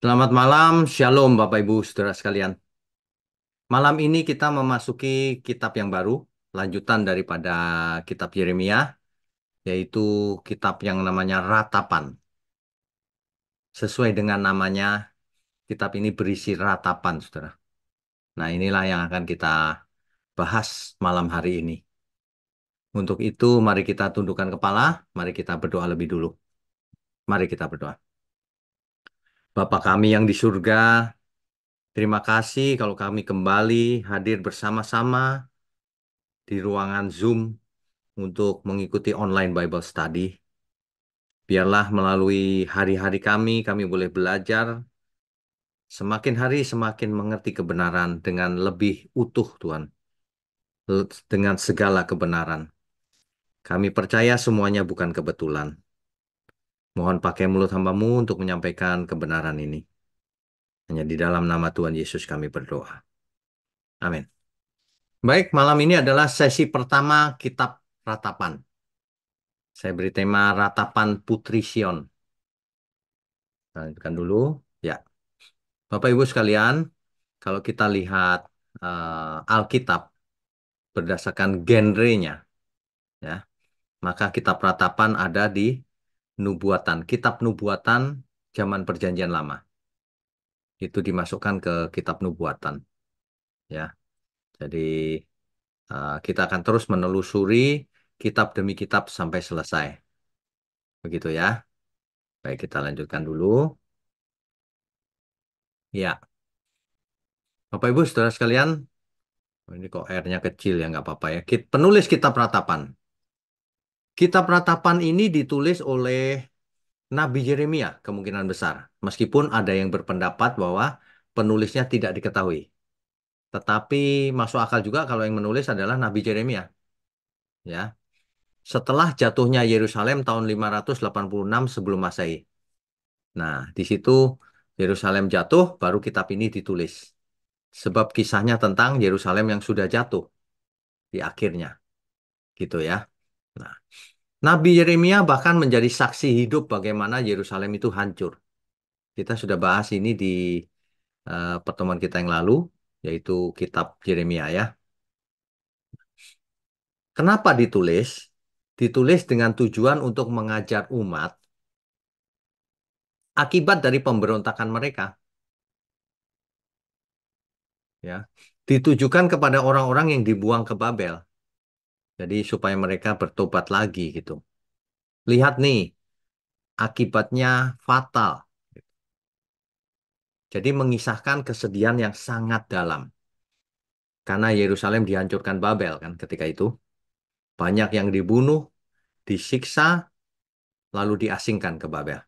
Selamat malam, Shalom Bapak Ibu Saudara sekalian. Malam ini kita memasuki kitab yang baru, lanjutan daripada kitab Yeremia, yaitu kitab yang namanya Ratapan. Sesuai dengan namanya, kitab ini berisi ratapan, Saudara. Nah, inilah yang akan kita bahas malam hari ini. Untuk itu, mari kita tundukkan kepala, mari kita berdoa lebih dulu. Mari kita berdoa. Bapa kami yang di surga, terima kasih kalau kami kembali hadir bersama-sama di ruangan Zoom untuk mengikuti online Bible study. Biarlah melalui hari-hari kami boleh belajar semakin hari semakin mengerti kebenaran dengan lebih utuh, Tuhan, dengan segala kebenaran. Kami percaya semuanya bukan kebetulan. Mohon pakai mulut hamba-Mu untuk menyampaikan kebenaran ini. Hanya di dalam nama Tuhan Yesus kami berdoa. Amin. Baik, malam ini adalah sesi pertama Kitab Ratapan. Saya beri tema Ratapan Putri Sion. Kita lanjutkan dulu. Ya. Bapak Ibu sekalian, kalau kita lihat Alkitab berdasarkan genrenya, ya, maka kitab Ratapan ada di Nubuatan, kitab Nubuatan zaman Perjanjian Lama. Itu dimasukkan ke kitab Nubuatan, ya. Jadi kita akan terus menelusuri kitab demi kitab sampai selesai. Begitu ya. Baik, kita lanjutkan dulu. Ya, Bapak Ibu saudara sekalian, ini kok R-nya kecil ya, nggak apa-apa ya. Penulis kitab Ratapan. Kitab Ratapan ini ditulis oleh Nabi Yeremia kemungkinan besar. Meskipun ada yang berpendapat bahwa penulisnya tidak diketahui. Tetapi masuk akal juga kalau yang menulis adalah Nabi Yeremia. Ya. Setelah jatuhnya Yerusalem tahun 586 sebelum Masehi. Nah, di situ Yerusalem jatuh, baru kitab ini ditulis. Sebab kisahnya tentang Yerusalem yang sudah jatuh di akhirnya. Gitu ya. Nah, Nabi Yeremia bahkan menjadi saksi hidup bagaimana Yerusalem itu hancur. Kita sudah bahas ini di pertemuan kita yang lalu, yaitu kitab Yeremia ya. Kenapa ditulis? Ditulis dengan tujuan untuk mengajar umat akibat dari pemberontakan mereka, ya. Ditujukan kepada orang-orang yang dibuang ke Babel. Jadi supaya mereka bertobat lagi gitu. Lihat nih, akibatnya fatal. Jadi mengisahkan kesedihan yang sangat dalam. Karena Yerusalem dihancurkan Babel kan ketika itu. Banyak yang dibunuh, disiksa, lalu diasingkan ke Babel.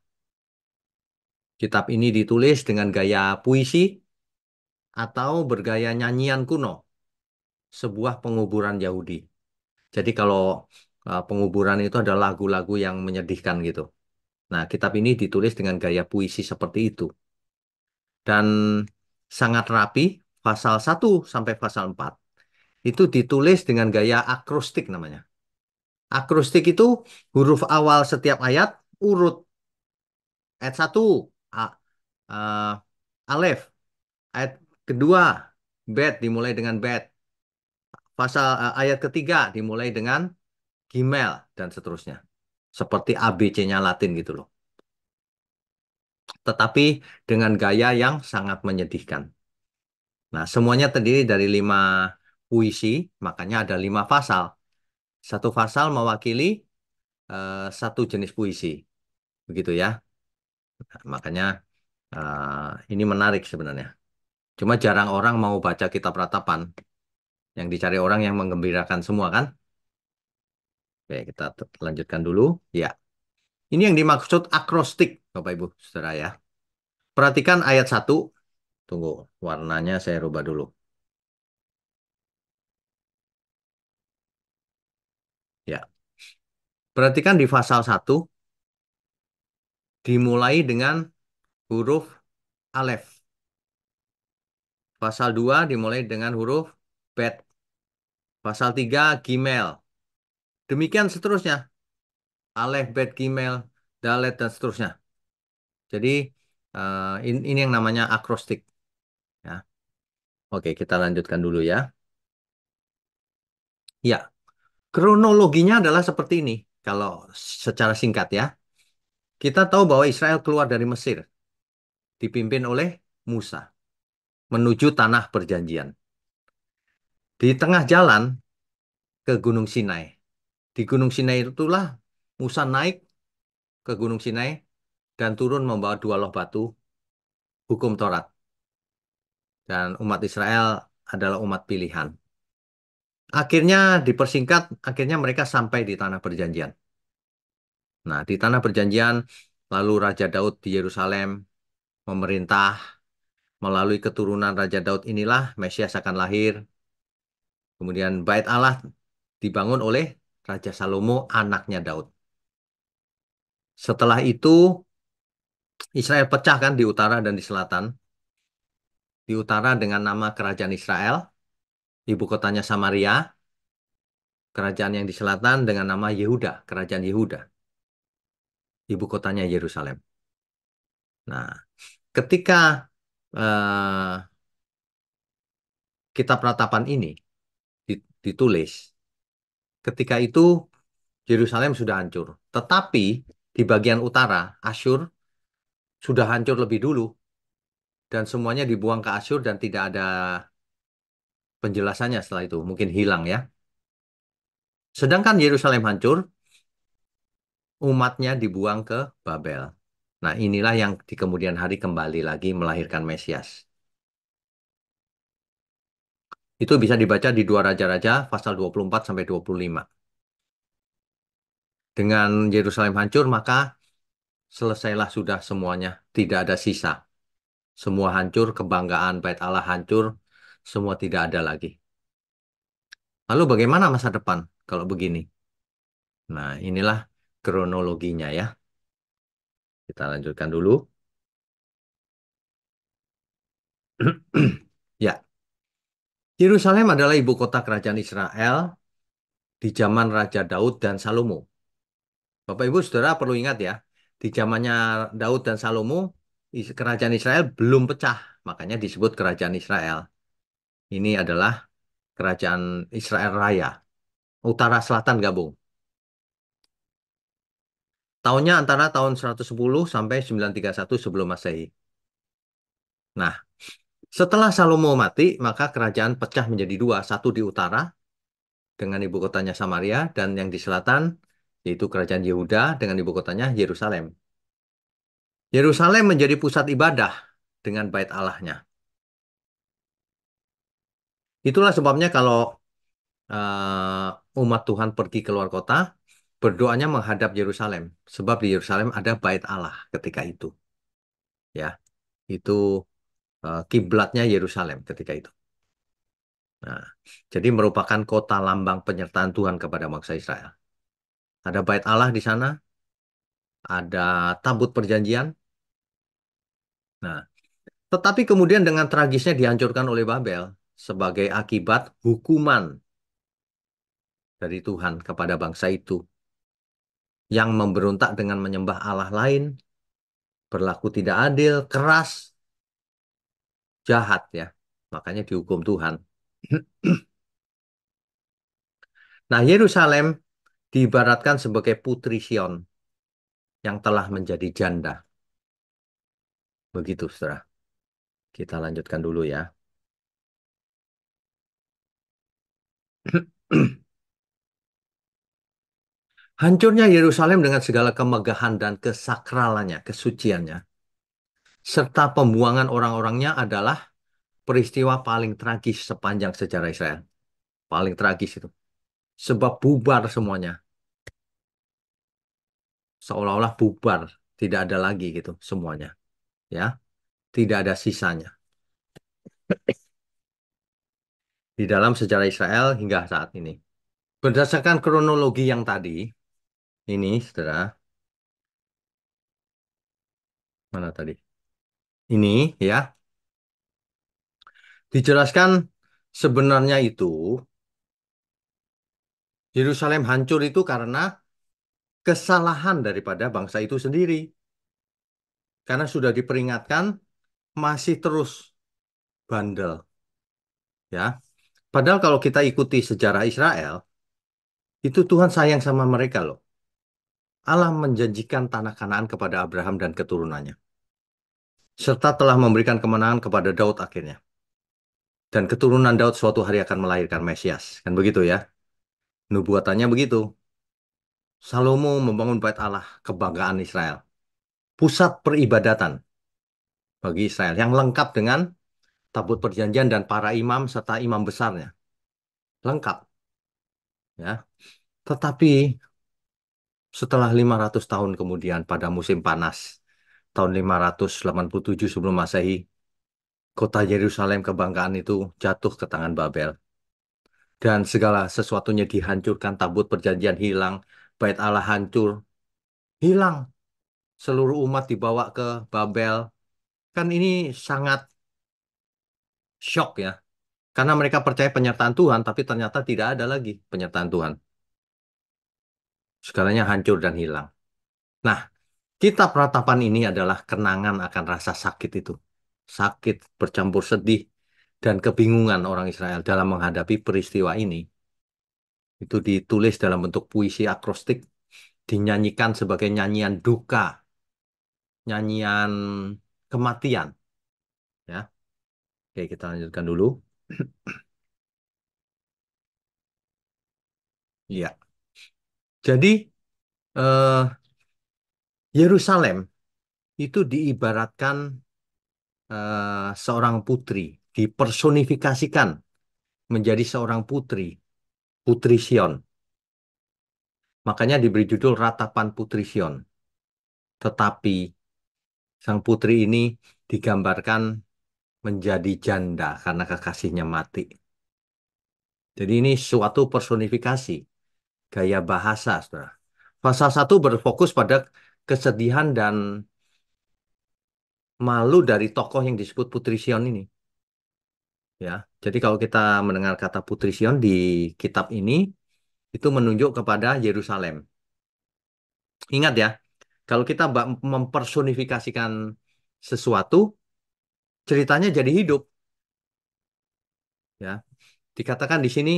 Kitab ini ditulis dengan gaya puisi atau bergaya nyanyian kuno, sebuah penguburan Yahudi. Jadi kalau penguburan itu ada lagu-lagu yang menyedihkan gitu. Nah, kitab ini ditulis dengan gaya puisi seperti itu. Dan sangat rapi, pasal 1 sampai pasal 4 itu ditulis dengan gaya akrostik namanya. Akrostik itu huruf awal setiap ayat urut. Ayat 1, A, eh, Alef. Ayat kedua, Bet dimulai dengan Bet. Ayat ketiga dimulai dengan Gimel dan seterusnya. Seperti ABC-nya Latin gitu loh. Tetapi dengan gaya yang sangat menyedihkan. Nah, semuanya terdiri dari 5 puisi, makanya ada 5 pasal. Satu pasal mewakili satu jenis puisi. Begitu ya. Nah, makanya ini menarik sebenarnya. Cuma jarang orang mau baca kitab Ratapan. Yang dicari orang yang menggembirakan semua kan? Oke, kita lanjutkan dulu. Ya, ini yang dimaksud akrostik, Bapak Ibu, Saudara ya. Perhatikan ayat 1. Tunggu, warnanya saya rubah dulu. Ya, perhatikan di pasal 1 dimulai dengan huruf Alef. Pasal 2 dimulai dengan huruf Bet. Pasal 3 Gimel. Demikian seterusnya. Alef, Bet, Gimel, Dalet, dan seterusnya. Jadi Ini yang namanya akrostik. Ya. Oke, kita lanjutkan dulu ya. Ya, kronologinya adalah seperti ini. Kalau secara singkat ya, kita tahu bahwa Israel keluar dari Mesir, dipimpin oleh Musa, menuju tanah perjanjian. Di tengah jalan ke Gunung Sinai. Di Gunung Sinai itulah Musa naik ke Gunung Sinai dan turun membawa dua loh batu hukum Taurat. Dan umat Israel adalah umat pilihan. Akhirnya dipersingkat, akhirnya mereka sampai di tanah perjanjian. Nah, di tanah perjanjian, lalu Raja Daud di Yerusalem memerintah. Melalui keturunan Raja Daud inilah Mesias akan lahir. Kemudian Bait Allah dibangun oleh Raja Salomo, anaknya Daud. Setelah itu, Israel pecah kan di utara dan di selatan. Di utara dengan nama Kerajaan Israel, ibu kotanya Samaria. Kerajaan yang di selatan dengan nama Yehuda, Kerajaan Yehuda, ibu kotanya Yerusalem. Nah, ketika eh, kitab ratapan ini ditulis, ketika itu Yerusalem sudah hancur. Tetapi di bagian utara, Asyur sudah hancur lebih dulu dan semuanya dibuang ke Asyur dan tidak ada penjelasannya setelah itu. Mungkin hilang ya. Sedangkan Yerusalem hancur, umatnya dibuang ke Babel. Nah, inilah yang di kemudian hari kembali lagi melahirkan Mesias. Itu bisa dibaca di dua Raja-Raja pasal 24 sampai 25. Dengan Yerusalem hancur, maka selesailah sudah semuanya. Tidak ada sisa. Semua hancur, kebanggaan Bait Allah hancur, semua tidak ada lagi. Lalu bagaimana masa depan kalau begini? Nah, inilah kronologinya ya. Kita lanjutkan dulu. Ya, Yerusalem adalah ibu kota kerajaan Israel di zaman Raja Daud dan Salomo. Bapak Ibu Saudara perlu ingat ya, di zamannya Daud dan Salomo, kerajaan Israel belum pecah, makanya disebut kerajaan Israel. Ini adalah kerajaan Israel Raya, utara selatan gabung. Tahunnya antara tahun 110 sampai 931 sebelum Masehi. Nah, setelah Salomo mati, maka kerajaan pecah menjadi dua, satu di utara dengan ibu kotanya Samaria dan yang di selatan yaitu kerajaan Yehuda dengan ibu kotanya Yerusalem. Yerusalem menjadi pusat ibadah dengan bait Allahnya. Itulah sebabnya kalau umat Tuhan pergi keluar kota, berdoanya menghadap Yerusalem, sebab di Yerusalem ada bait Allah ketika itu, ya. Itu kiblatnya Yerusalem ketika itu. Nah, jadi merupakan kota lambang penyertaan Tuhan kepada bangsa Israel. Ada bait Allah di sana, ada tabut perjanjian. Nah, tetapi kemudian dengan tragisnya dihancurkan oleh Babel sebagai akibat hukuman dari Tuhan kepada bangsa itu yang memberontak dengan menyembah Allah lain, berlaku tidak adil, keras, jahat ya. Makanya dihukum Tuhan. Nah, Yerusalem diibaratkan sebagai putri Sion yang telah menjadi janda. Begitu, Saudara. Kita lanjutkan dulu ya. Hancurnya Yerusalem dengan segala kemegahan dan kesakralannya, kesuciannya, serta pembuangan orang-orangnya adalah peristiwa paling tragis sepanjang sejarah Israel. Paling tragis itu. Sebab bubar semuanya. Seolah-olah bubar. Tidak ada lagi gitu semuanya. Ya, tidak ada sisanya. Di dalam sejarah Israel hingga saat ini. Berdasarkan kronologi yang tadi, ini, saudara, mana tadi? Ini, ya, dijelaskan sebenarnya itu Yerusalem hancur itu karena kesalahan daripada bangsa itu sendiri. Karena sudah diperingatkan, masih terus bandel, ya. Padahal kalau kita ikuti sejarah Israel, itu Tuhan sayang sama mereka loh. Allah menjanjikan tanah Kanaan kepada Abraham dan keturunannya, serta telah memberikan kemenangan kepada Daud akhirnya. Dan keturunan Daud suatu hari akan melahirkan Mesias. Kan begitu ya. Nubuatannya begitu. Salomo membangun bait Allah, kebanggaan Israel. Pusat peribadatan bagi Israel yang lengkap dengan tabut perjanjian dan para imam serta imam besarnya. Lengkap, ya. Tetapi setelah 500 tahun kemudian pada musim panas tahun 587 sebelum Masehi, kota Yerusalem kebanggaan itu jatuh ke tangan Babel dan segala sesuatunya dihancurkan, tabut perjanjian hilang, bait Allah hancur, hilang. Seluruh umat dibawa ke Babel. Kan ini sangat shock ya. Karena mereka percaya penyertaan Tuhan, tapi ternyata tidak ada lagi penyertaan Tuhan. Segalanya hancur dan hilang. Nah, kitab ratapan ini adalah kenangan akan rasa sakit itu. Sakit bercampur sedih dan kebingungan orang Israel dalam menghadapi peristiwa ini. Itu ditulis dalam bentuk puisi akrostik, dinyanyikan sebagai nyanyian duka, nyanyian kematian. Ya, oke kita lanjutkan dulu. Iya. Jadi eh, Yerusalem itu diibaratkan seorang putri, dipersonifikasikan menjadi seorang putri, Putri Sion. Makanya diberi judul Ratapan Putri Sion. Tetapi sang putri ini digambarkan menjadi janda karena kekasihnya mati. Jadi ini suatu personifikasi, gaya bahasa, saudara. Pasal satu berfokus pada kesedihan dan malu dari tokoh yang disebut Putri Sion ini. Ya, jadi kalau kita mendengar kata Putri Sion di kitab ini, itu menunjuk kepada Yerusalem. Ingat ya, kalau kita mempersonifikasikan sesuatu, ceritanya jadi hidup. Ya, dikatakan di sini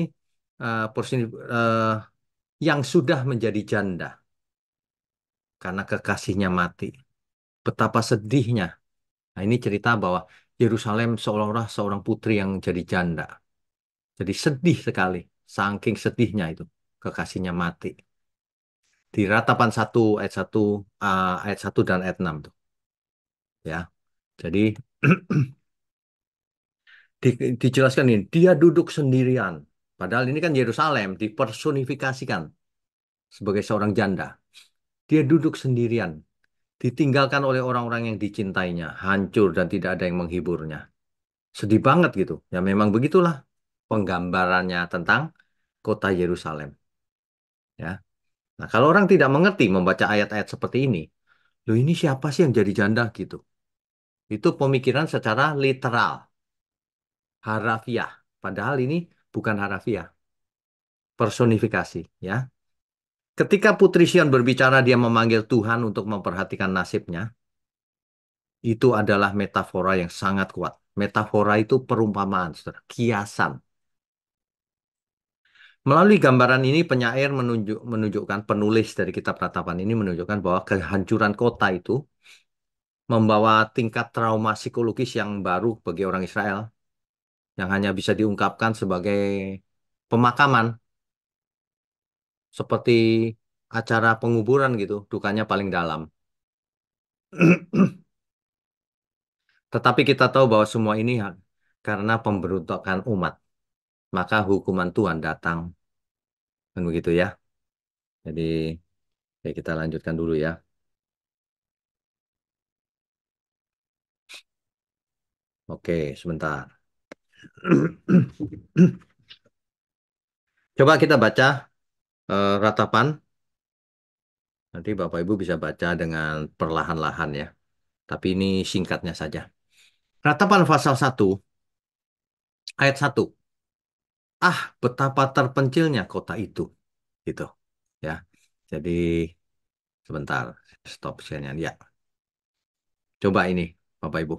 eh, yang sudah menjadi janda karena kekasihnya mati. Betapa sedihnya. Nah, ini cerita bahwa Yerusalem seolah-olah seorang putri yang jadi janda. Jadi sedih sekali, saking sedihnya itu kekasihnya mati. Di ratapan ayat satu dan ayat 6 tuh, ya. Jadi dijelaskan ini, dia duduk sendirian. Padahal ini kan Yerusalem dipersonifikasikan sebagai seorang janda. Dia duduk sendirian, ditinggalkan oleh orang-orang yang dicintainya, hancur dan tidak ada yang menghiburnya. Sedih banget gitu. Ya memang begitulah penggambarannya tentang kota Yerusalem. Ya. Nah, kalau orang tidak mengerti membaca ayat-ayat seperti ini, loh ini siapa sih yang jadi janda gitu? Itu pemikiran secara literal, harafiah. Padahal ini bukan harafiah, personifikasi, ya. Ketika Putri Sion berbicara dia memanggil Tuhan untuk memperhatikan nasibnya, itu adalah metafora yang sangat kuat. Metafora itu perumpamaan, saudara, kiasan. Melalui gambaran ini penyair menunjukkan penulis dari kitab Ratapan ini menunjukkan bahwa kehancuran kota itu membawa tingkat trauma psikologis yang baru bagi orang Israel yang hanya bisa diungkapkan sebagai pemakaman seperti acara penguburan gitu, dukanya paling dalam. Tetapi kita tahu bahwa semua ini karena pemberontakan umat, maka hukuman Tuhan datang. Kan begitu ya. Jadi ya kita lanjutkan dulu ya. Oke, sebentar. Coba kita baca ratapan. Nanti Bapak Ibu bisa baca dengan perlahan-lahan ya. Tapi ini singkatnya saja. Ratapan pasal 1 ayat 1. Ah, betapa terpencilnya kota itu. Gitu. Ya. Jadi sebentar. Stop share-nya. Ya. Coba ini, Bapak Ibu.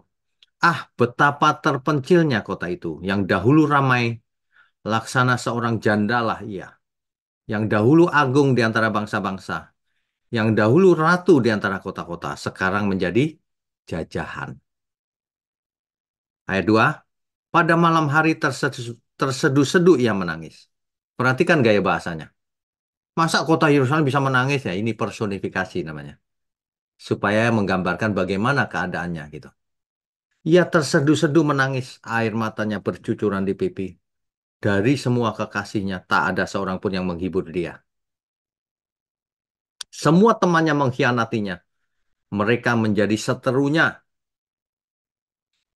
Ah, betapa terpencilnya kota itu, yang dahulu ramai, laksana seorang janda lah ia, yang dahulu agung di antara bangsa-bangsa, yang dahulu ratu di antara kota-kota, sekarang menjadi jajahan. Ayat 2. Pada malam hari terseduh-seduh ia menangis. Perhatikan gaya bahasanya. Masa kota Yerusalem bisa menangis ya? Ini personifikasi namanya. Supaya menggambarkan bagaimana keadaannya gitu. Ia terseduh-seduh menangis, air matanya bercucuran di pipi. Dari semua kekasihnya, tak ada seorang pun yang menghibur dia. Semua temannya mengkhianatinya. Mereka menjadi seterunya.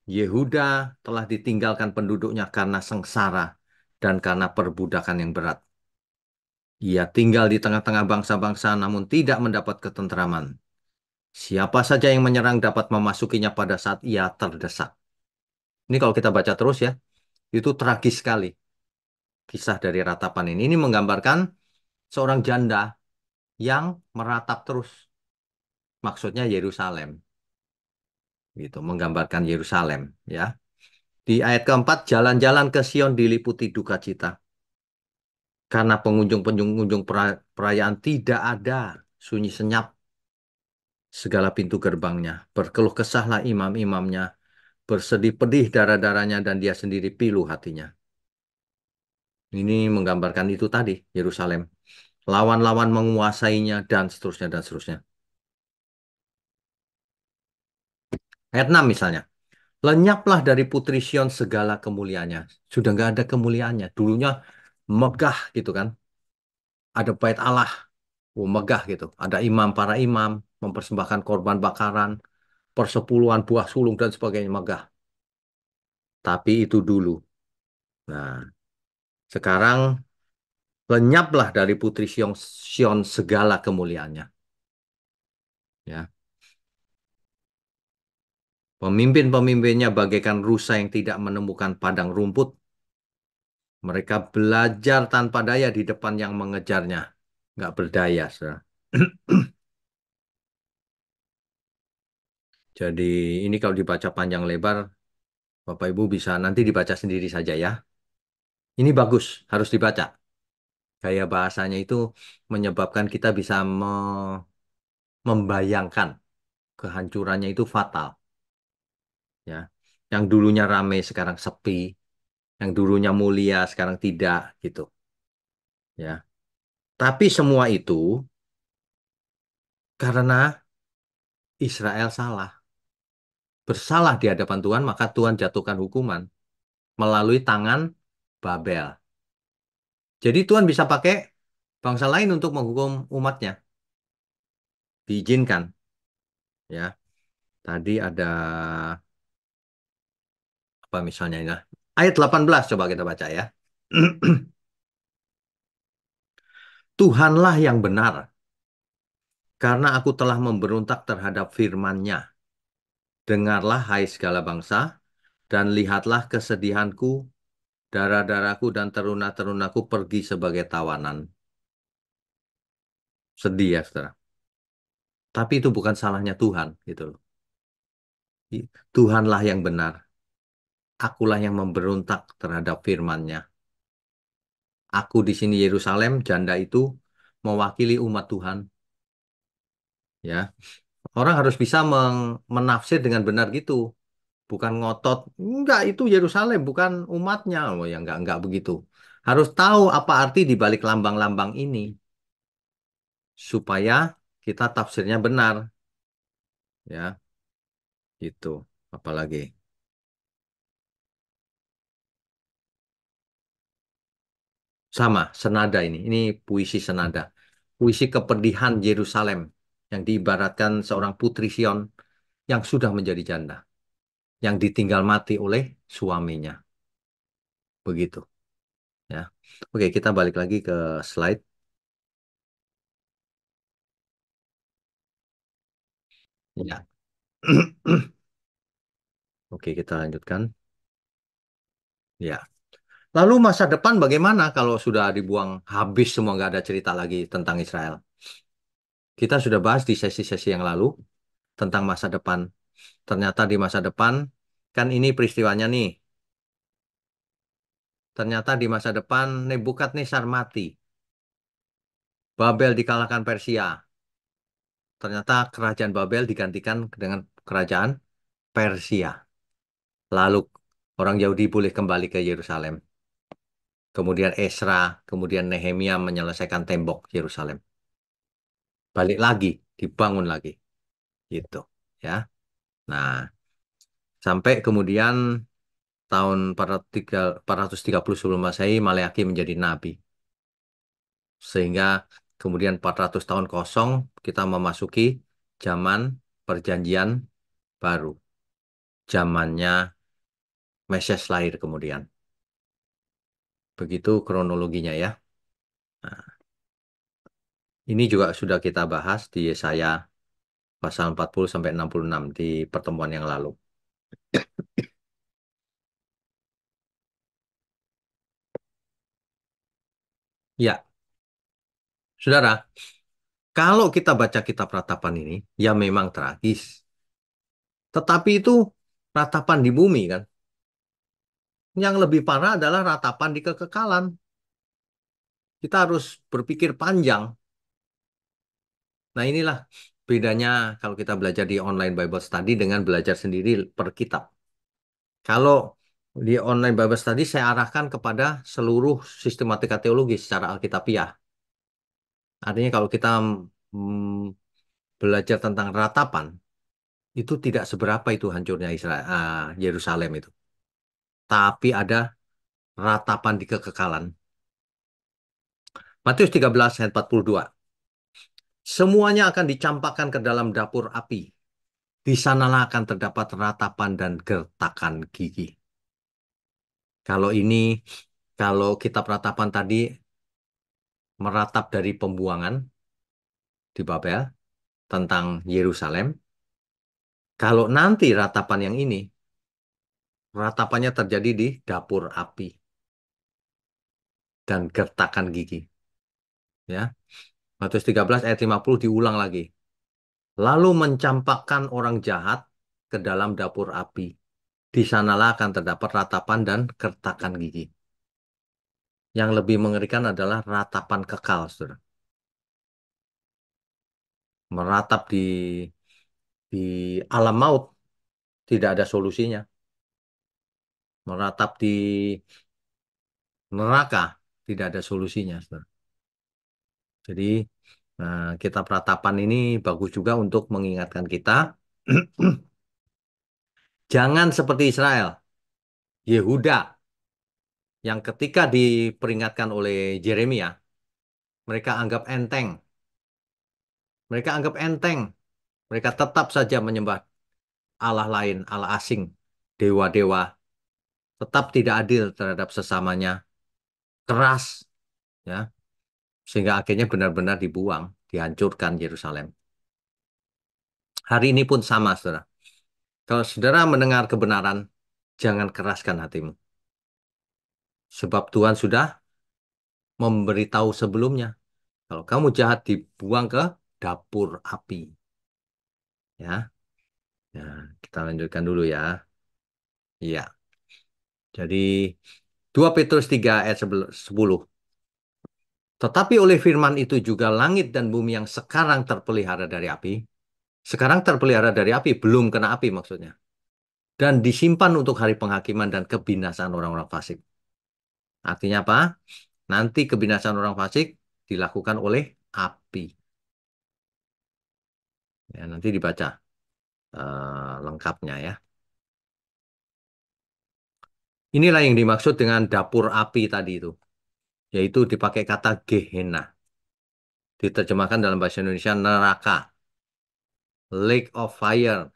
Yehuda telah ditinggalkan penduduknya karena sengsara dan karena perbudakan yang berat. Ia tinggal di tengah-tengah bangsa-bangsa namun tidak mendapat ketentraman. Siapa saja yang menyerang dapat memasukinya pada saat ia terdesak. Ini kalau kita baca terus ya, itu tragis sekali kisah dari ratapan ini. Ini menggambarkan seorang janda yang meratap terus. Maksudnya Yerusalem, gitu, menggambarkan Yerusalem, ya. Di ayat keempat, jalan-jalan ke Sion diliputi duka cita. Karena pengunjung-pengunjung perayaan tidak ada, sunyi senyap segala pintu gerbangnya. Berkeluh kesahlah imam-imamnya, bersedih pedih darah-darahnya dan dia sendiri pilu hatinya. Ini menggambarkan itu tadi, Yerusalem. Lawan-lawan menguasainya dan seterusnya dan seterusnya. Ayat 6 misalnya. Lenyaplah dari Putri Sion segala kemuliaannya. Sudah nggak ada kemuliaannya. Dulunya megah gitu kan. Ada bait Allah, oh, megah gitu. Ada imam, para imam, mempersembahkan korban bakaran, persepuluhan buah sulung dan sebagainya megah. Tapi itu dulu. Nah, sekarang lenyaplah dari Putri Sion, Sion segala kemuliaannya. Ya, pemimpin-pemimpinnya bagaikan rusa yang tidak menemukan padang rumput. Mereka belajar tanpa daya di depan yang mengejarnya. Nggak berdaya, saudara. Jadi ini kalau dibaca panjang lebar, Bapak Ibu bisa nanti dibaca sendiri saja ya. Ini bagus, harus dibaca. Gaya bahasanya itu menyebabkan kita bisa membayangkan kehancurannya itu fatal. Ya, yang dulunya ramai sekarang sepi, yang dulunya mulia sekarang tidak, gitu. Ya, tapi semua itu karena Israel salah. Bersalah di hadapan Tuhan, maka Tuhan jatuhkan hukuman melalui tangan Babel. Jadi Tuhan bisa pakai bangsa lain untuk menghukum umatnya. Diizinkan. Ya, tadi ada apa misalnya ini? Ayat 18 coba kita baca ya. Tuhanlah yang benar, karena aku telah memberontak terhadap firman-Nya. Dengarlah hai segala bangsa, dan lihatlah kesedihanku, darah-darahku dan teruna-terunaku pergi sebagai tawanan. Sedih ya, saudara. Tapi itu bukan salahnya Tuhan, gitu loh. Tuhanlah yang benar. Akulah yang memberontak terhadap firman-Nya. Aku di sini Yerusalem, janda itu mewakili umat Tuhan. Ya, orang harus bisa menafsir dengan benar gitu, bukan ngotot. Enggak, itu Yerusalem, bukan umatnya. Oh ya, enggak begitu. Harus tahu apa arti di balik lambang-lambang ini, supaya kita tafsirnya benar. Ya, gitu. Apalagi sama senada ini. Ini puisi senada, puisi kepedihan Yerusalem yang diibaratkan seorang putri Sion yang sudah menjadi janda, yang ditinggal mati oleh suaminya. Begitu, ya. Oke, kita balik lagi ke slide. Ya. Oke, kita lanjutkan. Ya. Lalu masa depan bagaimana kalau sudah dibuang habis semua nggak ada cerita lagi tentang Israel? Kita sudah bahas di sesi-sesi yang lalu tentang masa depan. Ternyata di masa depan, kan ini peristiwanya nih. Ternyata di masa depan Nebukadnezar mati. Babel dikalahkan Persia. Ternyata kerajaan Babel digantikan dengan kerajaan Persia. Lalu orang Yahudi boleh kembali ke Yerusalem. Kemudian Esra, kemudian Nehemia menyelesaikan tembok Yerusalem. Balik lagi, dibangun lagi, gitu. Ya. Nah, sampai kemudian tahun 430 sebelum Masehi, Maleakhi menjadi nabi. Sehingga kemudian 400 tahun kosong, kita memasuki zaman perjanjian baru. Zamannya Mesias lahir kemudian. Begitu kronologinya ya. Nah, ini juga sudah kita bahas di Yesaya pasal 40 sampai 66 di pertemuan yang lalu. Ya, saudara, kalau kita baca kitab ratapan ini, ya memang tragis. Tetapi itu ratapan di bumi kan. Yang lebih parah adalah ratapan di kekekalan. Kita harus berpikir panjang. Nah inilah bedanya kalau kita belajar di online Bible Study dengan belajar sendiri per kitab. Kalau di online Bible Study saya arahkan kepada seluruh sistematika teologi secara alkitabiah. Artinya kalau kita belajar tentang ratapan, itu tidak seberapa itu hancurnya Israel, Yerusalem itu. Tapi ada ratapan di kekekalan. Matius 13 ayat 42. Semuanya akan dicampakkan ke dalam dapur api. Di sanalah akan terdapat ratapan dan gertakan gigi. Kalau ini, kalau kitab ratapan tadi meratap dari pembuangan di Babel tentang Yerusalem, kalau nanti ratapan yang ini, ratapannya terjadi di dapur api dan gertakan gigi. Ya, Matius 13 ayat 50 diulang lagi. Lalu mencampakkan orang jahat ke dalam dapur api. Di sanalah akan terdapat ratapan dan gertakan gigi. Yang lebih mengerikan adalah ratapan kekal, saudara. Meratap di alam maut tidak ada solusinya. Meratap di neraka tidak ada solusinya, saudara. Jadi kitab ratapan ini bagus juga untuk mengingatkan kita jangan seperti Israel, Yehuda yang ketika diperingatkan oleh Yeremia, mereka anggap enteng. Mereka anggap enteng. Mereka tetap saja menyembah Allah lain, Allah asing, dewa-dewa, tetap tidak adil terhadap sesamanya, keras, ya, sehingga akhirnya benar-benar dibuang, dihancurkan Yerusalem. Hari ini pun sama, saudara. Kalau saudara mendengar kebenaran, jangan keraskan hatimu. Sebab Tuhan sudah memberitahu sebelumnya. Kalau kamu jahat, dibuang ke dapur api. Ya, ya, kita lanjutkan dulu ya. Iya. Jadi 2 Petrus 3 ayat 10. Tetapi oleh firman itu juga langit dan bumi yang sekarang terpelihara dari api. Sekarang terpelihara dari api, belum kena api maksudnya. Dan disimpan untuk hari penghakiman dan kebinasaan orang-orang fasik. Artinya apa? Nanti kebinasaan orang fasik dilakukan oleh api. Ya, nanti dibaca lengkapnya ya. Inilah yang dimaksud dengan dapur api tadi itu. Yaitu dipakai kata Gehenna. Diterjemahkan dalam bahasa Indonesia neraka. Lake of Fire.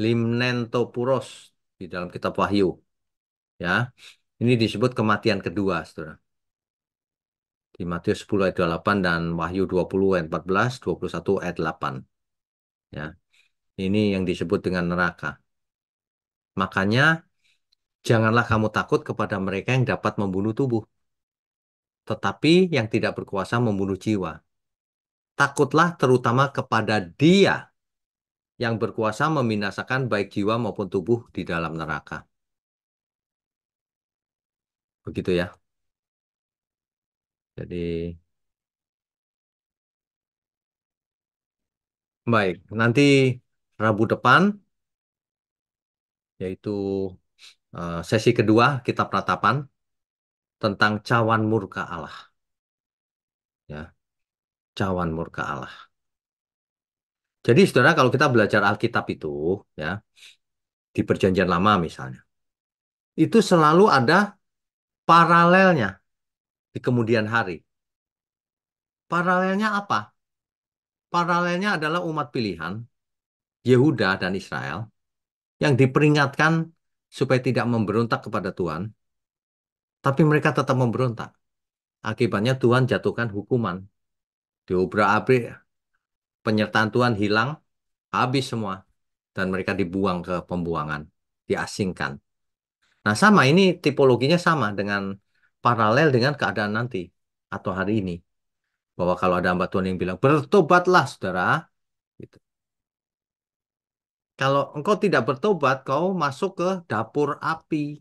Limnentopuros di dalam kitab Wahyu. Ya, ini disebut kematian kedua, saudara. Di Matius 10 ayat 28 dan Wahyu 20 ayat 14, 21 ayat 8. Ya, ini yang disebut dengan neraka. Makanya janganlah kamu takut kepada mereka yang dapat membunuh tubuh, tetapi yang tidak berkuasa membunuh jiwa. Takutlah terutama kepada Dia yang berkuasa membinasakan baik jiwa maupun tubuh di dalam neraka. Begitu ya. Jadi, baik. Nanti Rabu depan, yaitu sesi kedua, kitab ratapan tentang cawan murka Allah. Ya, cawan murka Allah. Jadi, saudara, kalau kita belajar Alkitab itu, ya, di Perjanjian Lama misalnya, itu selalu ada paralelnya di kemudian hari. Paralelnya apa? Paralelnya adalah umat pilihan, Yehuda dan Israel, yang diperingatkan supaya tidak memberontak kepada Tuhan, tapi mereka tetap memberontak. Akibatnya Tuhan jatuhkan hukuman. Diobrak-abrik, penyertaan Tuhan hilang, habis semua. Dan mereka dibuang ke pembuangan, diasingkan. Nah sama, ini tipologinya sama dengan paralel dengan keadaan nanti atau hari ini. Bahwa kalau ada hamba Tuhan yang bilang, bertobatlah saudara. Gitu. Kalau engkau tidak bertobat, kau masuk ke dapur api.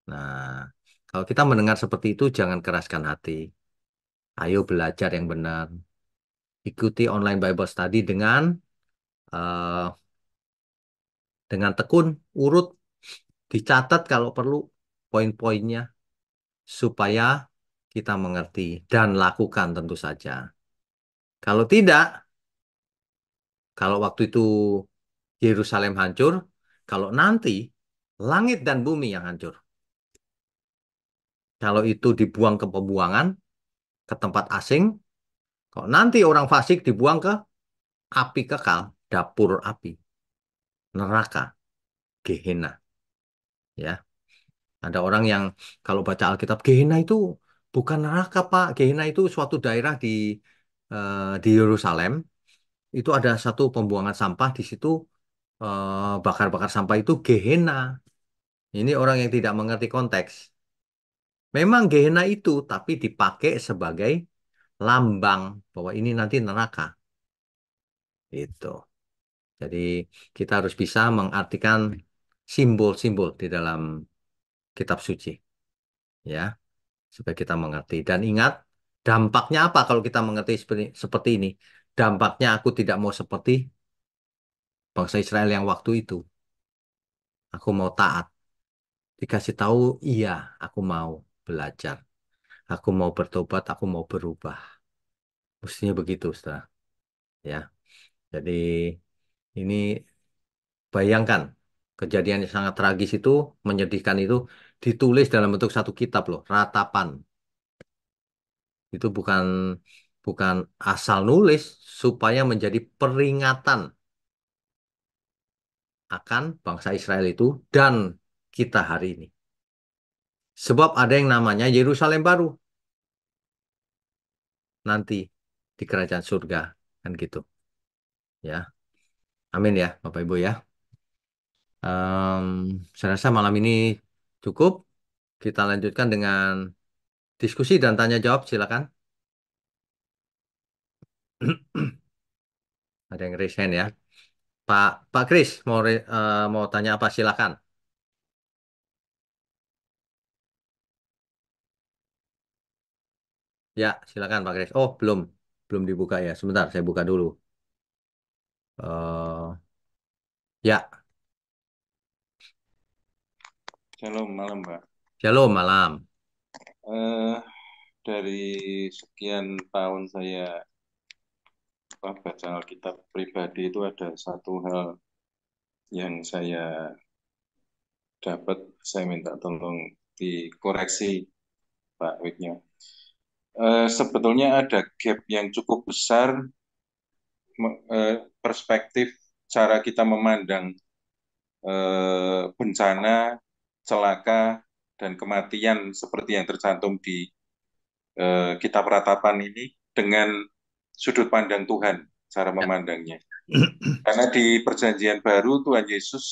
Nah, kalau kita mendengar seperti itu, jangan keraskan hati. Ayo belajar yang benar. Ikuti online Bible Study eh, dengan tekun, urut, dicatat kalau perlu poin-poinnya supaya kita mengerti dan lakukan tentu saja. Kalau tidak, kalau waktu itu Yerusalem hancur, kalau nanti langit dan bumi yang hancur. Kalau itu dibuang ke pembuangan, ke tempat asing, kalau nanti orang fasik dibuang ke api kekal, dapur api, neraka, Gehenna. Ya, ada orang yang kalau baca Alkitab, Gehenna itu bukan neraka, Pak. Gehenna itu suatu daerah di Yerusalem. Itu ada satu pembuangan sampah di situ, bakar-bakar sampah itu Gehenna. Ini orang yang tidak mengerti konteks. Memang Gehenna itu, tapi dipakai sebagai lambang bahwa ini nanti neraka. Itu. Jadi kita harus bisa mengartikan simbol-simbol di dalam kitab suci, ya, supaya kita mengerti. Dan ingat, dampaknya apa kalau kita mengerti seperti ini? Dampaknya aku tidak mau seperti bangsa Israel yang waktu itu. Aku mau taat. Dikasih tahu, iya, aku mau belajar. Aku mau bertobat, aku mau berubah. Mestinya begitu, saudara. Ya, jadi ini bayangkan kejadian yang sangat tragis itu, menyedihkan itu, ditulis dalam bentuk satu kitab loh, ratapan. Itu bukan bukan asal nulis supaya menjadi peringatan akan bangsa Israel itu dan kita hari ini. Sebab ada yang namanya Yerusalem baru nanti di kerajaan surga kan gitu ya. Amin ya Bapak Ibu ya. Em, saya rasa malam ini cukup. Kita lanjutkan dengan diskusi dan tanya jawab silakan. Ada yang raise hand ya. Pak Kris mau tanya apa silakan. Ya, silakan Pak Kris. Oh, belum dibuka ya. Sebentar, saya buka dulu. eh ya, Shalom malam, Pak. Shalom malam. Eh, dari sekian tahun saya baca Alkitab pribadi itu ada satu hal yang saya dapat, saya minta tolong dikoreksi Pak Wiknya. Sebetulnya ada gap yang cukup besar perspektif cara kita memandang bencana, celaka, dan kematian seperti yang tercantum di kitab ratapan ini dengan sudut pandang Tuhan, cara Ya. memandangnya. Karena di Perjanjian Baru Tuhan Yesus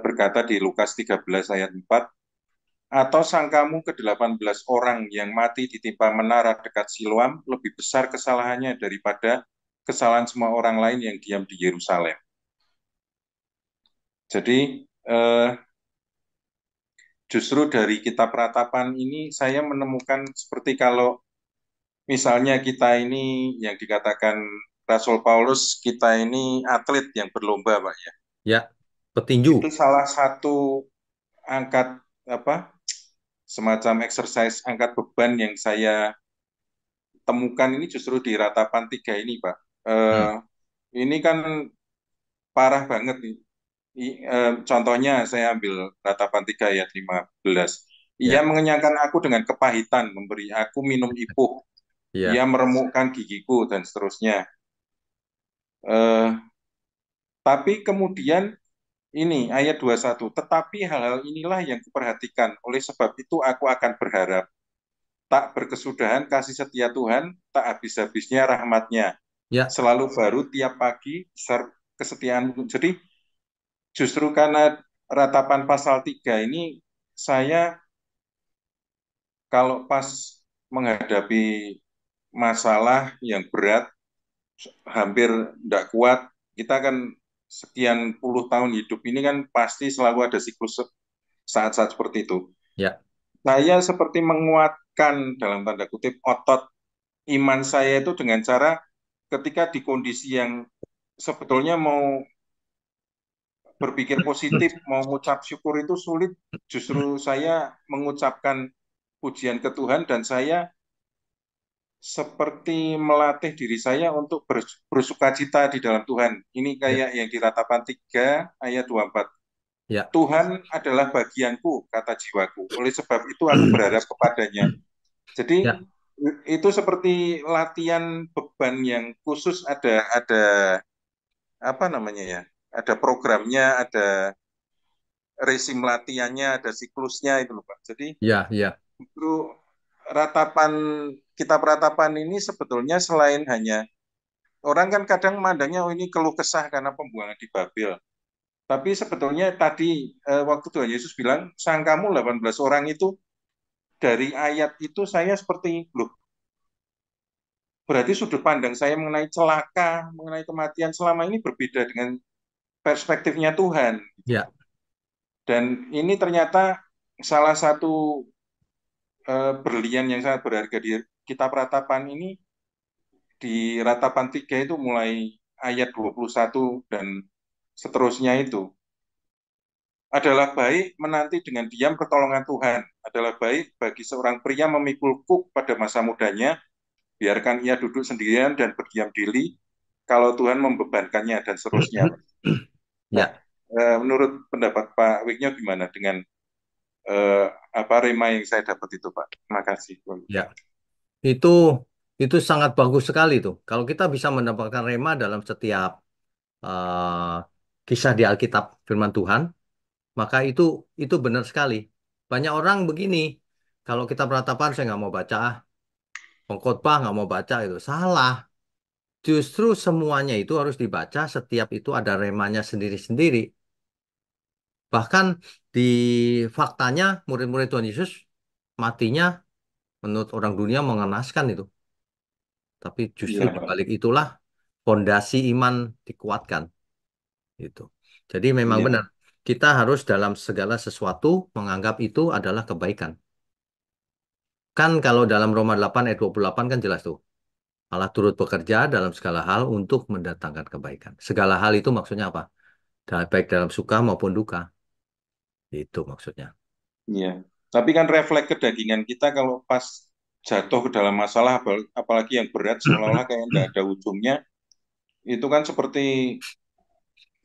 berkata di Lukas 13 ayat 4, atau sangkamu ke-18 orang yang mati ditimpa menara dekat Siloam lebih besar kesalahannya daripada kesalahan semua orang lain yang diam di Yerusalem. Jadi eh, justru dari kitab ratapan ini saya menemukan seperti kalau misalnya kita ini yang dikatakan Rasul Paulus, kita ini atlet yang berlomba, Pak ya. Ya, Itu petinju. salah satu angkat apa semacam exercise angkat beban yang saya temukan ini justru di ratapan tiga ini, Pak. Hmm. Ini kan parah banget nih. Contohnya saya ambil ratapan 3 ayat 15. Ia Ya, mengenyangkan aku dengan kepahitan, memberi aku minum ipuh. Ia ya, meremukkan gigiku dan seterusnya. Eh, tapi kemudian ini ayat 21. Tetapi hal-hal inilah yang kuperhatikan. Oleh sebab itu aku akan berharap. Tak berkesudahan kasih setia Tuhan, tak habis-habisnya rahmatnya. ya, Selalu baru tiap pagi besar kesetiaanmu. Jadi justru karena ratapan pasal 3 ini, saya kalau pas menghadapi masalah yang berat, hampir tidak kuat, kita kan sekian puluh tahun hidup ini kan pasti selalu ada siklus saat-saat seperti itu. ya, Saya seperti menguatkan dalam tanda kutip otot iman saya itu dengan cara ketika di kondisi yang sebetulnya mau berpikir positif, mau mengucap syukur itu sulit, justru saya mengucapkan pujian ke Tuhan dan saya seperti melatih diri saya untuk bersuka cita di dalam Tuhan. Ini ya, kayak yang di Ratapan 3 ayat 24. ya, Tuhan adalah bagianku, kata jiwaku. Oleh sebab itu aku berharap kepadanya. Jadi ya, itu seperti latihan beban yang khusus, ada apa namanya ya? Ada programnya, ada resim latihannya, ada siklusnya itu loh Pak. Jadi ya, ya, justru ratapan kitab ratapan ini sebetulnya selain hanya orang kan kadang mandangnya oh ini keluh kesah karena pembuangan di Babel. Tapi sebetulnya tadi waktu Tuhan Yesus bilang sangkamu 18 orang itu dari ayat itu saya seperti loh berarti sudut pandang saya mengenai celaka, mengenai kematian selama ini berbeda dengan perspektifnya Tuhan. ya, Dan ini ternyata salah satu berlian yang sangat berharga di kitab ratapan ini di ratapan 3 itu mulai ayat 21 dan seterusnya itu adalah baik menanti dengan diam pertolongan Tuhan, adalah baik bagi seorang pria memikul kuk pada masa mudanya, biarkan ia duduk sendirian dan berdiam diri kalau Tuhan membebankannya dan seterusnya. Nah, ya, menurut pendapat Pak Wignya gimana dengan eh, apa rema yang saya dapat itu, Pak? Terima kasih. ya. Itu itu sangat bagus sekali tuh. Kalau kita bisa mendapatkan rema dalam setiap kisah di Alkitab firman Tuhan, maka itu benar sekali. Banyak orang begini, kalau kita beratapan saya nggak mau baca, pengkhotbah nggak mau baca itu salah. Justru semuanya itu harus dibaca, setiap itu ada remanya sendiri-sendiri. Bahkan di faktanya murid-murid Tuhan Yesus matinya menurut orang dunia mengenaskan itu. Tapi justru Iya, di Pak. balik itulah fondasi iman dikuatkan itu. Jadi memang Iya, benar kita harus dalam segala sesuatu menganggap itu adalah kebaikan. Kan kalau dalam Roma 8 ayat 28 kan jelas tuh. Allah turut bekerja dalam segala hal untuk mendatangkan kebaikan. Segala hal itu maksudnya apa? Baik dalam suka maupun duka. Itu maksudnya. iya. Tapi kan refleks kedagingan kita kalau pas jatuh ke dalam masalah, apalagi yang berat, seolah-olah kayak nggak ada ujungnya, itu kan seperti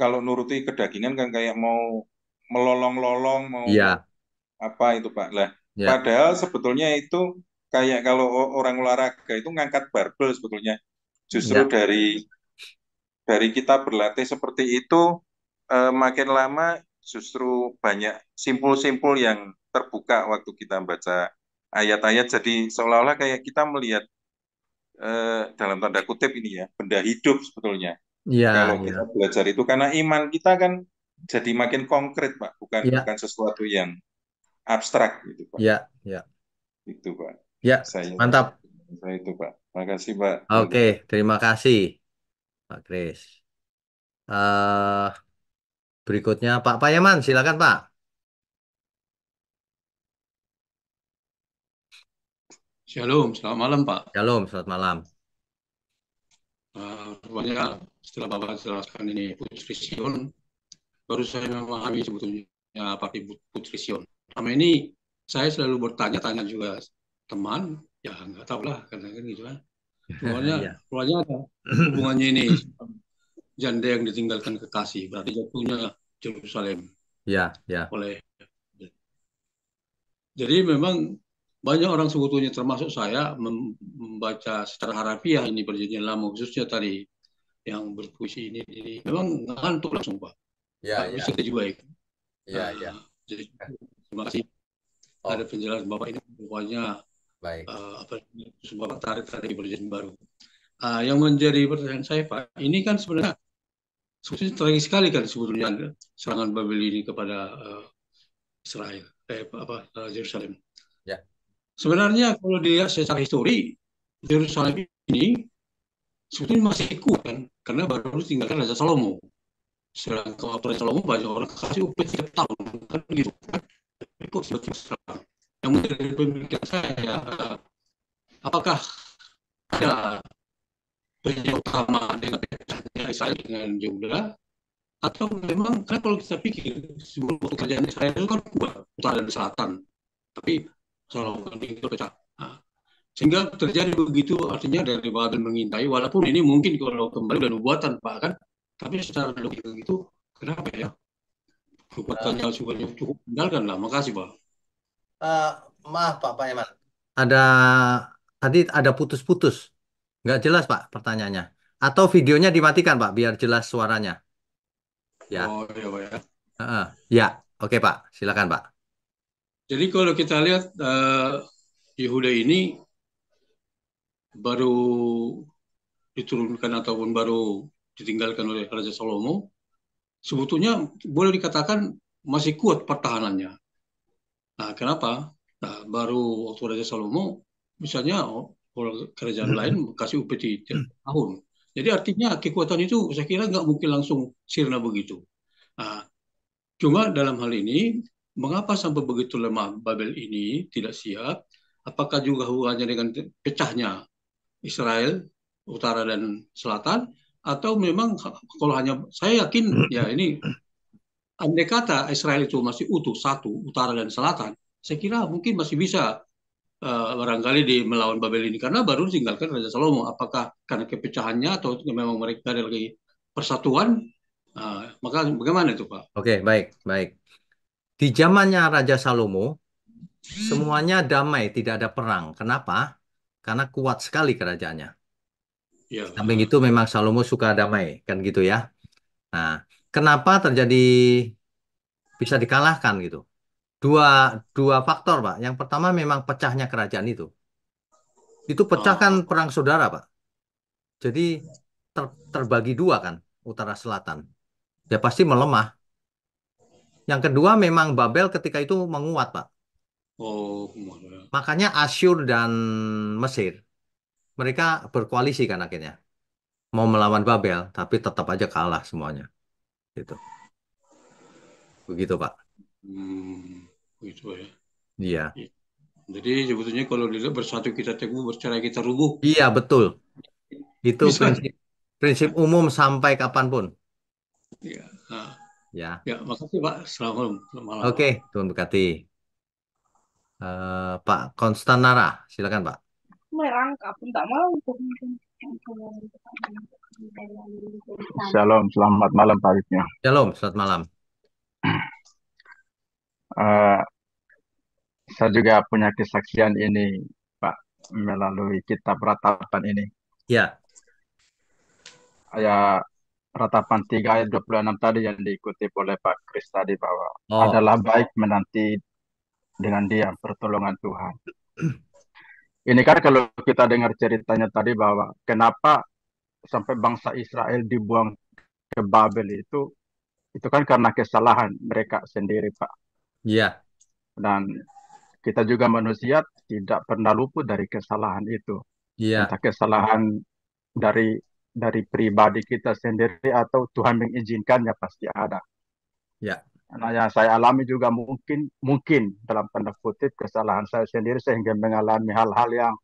kalau nuruti kedagingan kan kayak mau melolong-lolong, mau Iya, apa itu Pak. Lah, ya, padahal sebetulnya itu kayak kalau orang olahraga itu ngangkat barbel sebetulnya. Justru ya, dari kita berlatih seperti itu, makin lama justru banyak simpul-simpul yang terbuka waktu kita baca ayat-ayat. Jadi seolah-olah kayak kita melihat dalam tanda kutip ini ya, benda hidup sebetulnya. ya, Kalau kita ya, belajar itu karena iman kita kan jadi makin konkret, Pak, bukan ya, bukan sesuatu yang abstrak gitu, Pak. ya, ya, Itu, Pak. ya. Saya Mantap. saya itu, Pak. Makasih, Pak. Oke, terima kasih, Pak Kris. Eh, Berikutnya Pak Payaman, silakan Pak. Shalom, selamat malam Pak. Shalom, selamat malam. Rupanya setelah Bapak jelaskan ini Putri Sion, baru saya memahami sebetulnya apa itu Putri Sion. Selama ini saya selalu bertanya-tanya juga teman, ya nggak tahu lah, karena kan gitu kan. Iya, Rupanya ada hubungannya ini, janda yang ditinggalkan kekasih, berarti jatuhnya Yerusalem iya, iya, oleh. Jadi memang banyak orang sebetulnya termasuk saya membaca secara harafiah ini perjanjian lama khususnya tadi yang berpuisi ini memang ngantuk langsung Pak. iya, Nggak iya, bisa kita juga ya. iya, iya. Jadi terima kasih ada Oh, penjelasan Bapak ini pokoknya baik. apa Bapak tarik tadi perjanjian baru. Yang menjadi pertanyaan saya Pak, ini kan sebenarnya sebetulnya tragis sekali kan sebetulnya serangan Babel ini kepada Israel, Yerusalem. Ya. Sebenarnya kalau dilihat secara histori, Yerusalem ini sebetulnya masih kuat kan, karena baru tinggalkan Raja Salomo. Sedangkan waktu Raja Salomo banyak orang kasih upah tiap tahun kan gitu kan. Ikut sebetulnya serang. Yang menjadi pemikiran saya, apakah ada penyebab utama dengan pecahnya Israel dengan Yehuda, atau memang karena kalau kita pikir sebelum waktu kerajaan Israel itu kan kuat utara dan selatan, tapi Salomo kan itu pecah. Nah, sehingga terjadi begitu artinya dari Babel mengintai walaupun ini mungkin kalau kembali dan nubuatan Pak kan tapi secara logika itu kenapa ya nubuatannya sebenarnya cukup tinggalkan lah makasih Pak. Eh, maaf Pak Payaman. Ada tadi ada putus-putus. Nggak jelas Pak pertanyaannya. Atau videonya dimatikan Pak biar jelas suaranya. Ya. Oh ya Pak ya, Heeh. Ya. Oke Pak. Silakan Pak. jadi kalau kita lihat Yehuda ini baru diturunkan ataupun baru ditinggalkan oleh Raja Salomo sebetulnya boleh dikatakan masih kuat pertahanannya. Nah, kenapa? Nah, baru waktu Raja Salomo, misalnya orang kerajaan lain kasih upeti tiap tahun. Jadi artinya kekuatan itu saya kira nggak mungkin langsung sirna begitu. Nah, cuma dalam hal ini, mengapa sampai begitu lemah Babel ini tidak siap? Apakah juga hubungannya dengan pecahnya Israel, utara dan selatan? Atau memang kalau hanya, saya yakin ya ini andai kata Israel itu masih utuh satu, utara dan selatan, saya kira mungkin masih bisa barangkali di melawan Babel ini karena baru ditinggalkan Raja Salomo. Apakah karena kepecahannya atau memang mereka ada lagi persatuan? Maka bagaimana itu Pak? Oke, baik, baik. Di zamannya Raja Salomo, semuanya damai, tidak ada perang. Kenapa? Karena kuat sekali kerajaannya. Ya, Di samping itu memang Salomo suka damai, kan gitu ya. Nah, kenapa terjadi bisa dikalahkan gitu? Dua dua faktor, Pak. Yang pertama memang pecahnya kerajaan itu. Itu pecah kan uh, perang saudara, Pak. Jadi terbagi dua kan, utara selatan. Ya pasti melemah. Yang kedua memang Babel ketika itu menguat, Pak. oh, Makanya Asyur dan Mesir mereka berkoalisi kan akhirnya mau melawan Babel, tapi tetap aja kalah semuanya. Gitu. Begitu, Pak. gitu ya. Iya. Jadi sebetulnya kalau dilihat bersatu kita teguh, bercerai kita rubuh. Iya, betul. Itu Bisa. prinsip prinsip umum sampai kapanpun. Ya, Ya. ya makasih Pak. Selamat malam Oke, Pak. Tuhan berkati. Pak Konstanara, silakan Pak. Merangkap, tak mau. Shalom, selamat malam Pak Wisnu. Shalom, selamat malam. Eh, saya juga punya kesaksian ini, Pak, melalui kitab ratapan ini. Ya, Ya, ratapan 3 ayat 26 tadi yang diikuti oleh Pak Kris tadi bahwa oh, adalah baik menanti dengan diam pertolongan Tuhan. Ini kan kalau kita dengar ceritanya tadi bahwa kenapa sampai bangsa Israel dibuang ke Babel itu kan karena kesalahan mereka sendiri, Pak. iya, Dan kita juga manusia tidak pernah luput dari kesalahan itu. iya, Entah kesalahan dari pribadi kita sendiri atau Tuhan mengizinkannya pasti ada. Ya, Nah, yang saya alami juga mungkin mungkin dalam tanda kutip kesalahan saya sendiri sehingga mengalami hal-hal yang